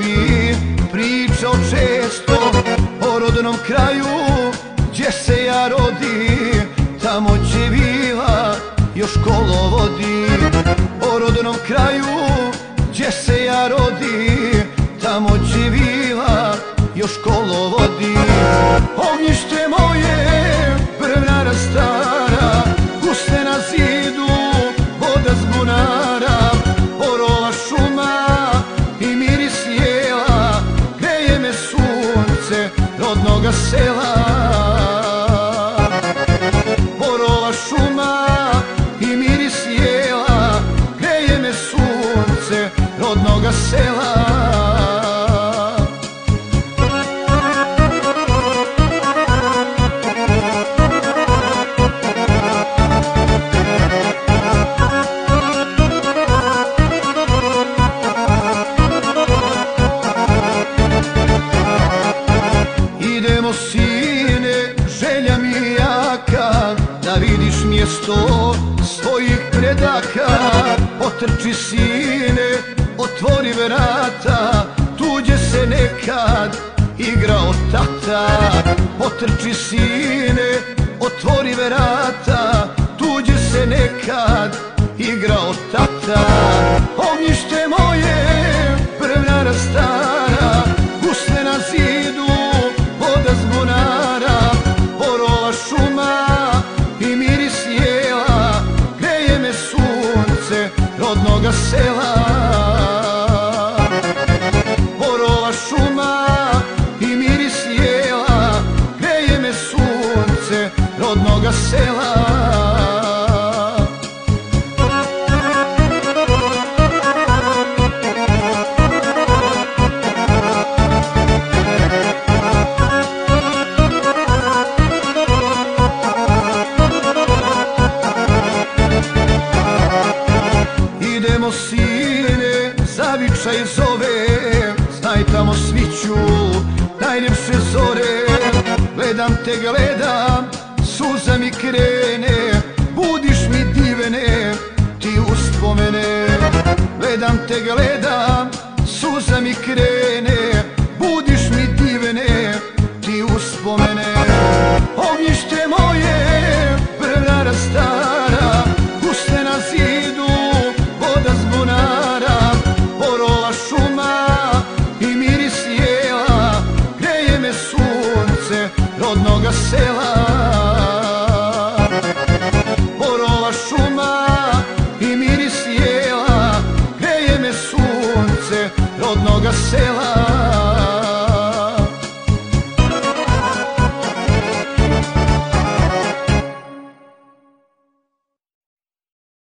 tebi pričao često o rodnom kraju gdje se ja rodim, tamo gdje vila još kolo vodi. O rodnom kraju gdje se ja rodim, tamo gdje vila još kolo vodi. Ognjište moje, brvnara stara, usne na zidu, voda s bunara, borova šuma i miris jela, greje me sunce rodnoga sela. Borova šuma i miris jela, greje me sunce rodnoga sela. Idemo sine, želja mi je jaka, da vidiš mjesto svojih predaka. Otrči sine, otvori vrata, tuđe se nekad igrao tata. Otrči sine, otvori vrata, tuđe se nekad igrao tata. Ognjište moje, brvnara stara, usne na zidu, voda s bunara, borova šuma i miris jela, greje me sunce rodnoga sela. Borova šuma i miris jela, greje me sunce rodnoga sela. Idemo sine, zavičaj zove, znaj tamo sviću najljepše zore. Gledam te, gledam, suza mi krene, budiš mi divene, ti uspomene. Gledam te, gledam, suza mi krene, budiš mi divene, ti uspomene. Ognjište moje, brvnara stara,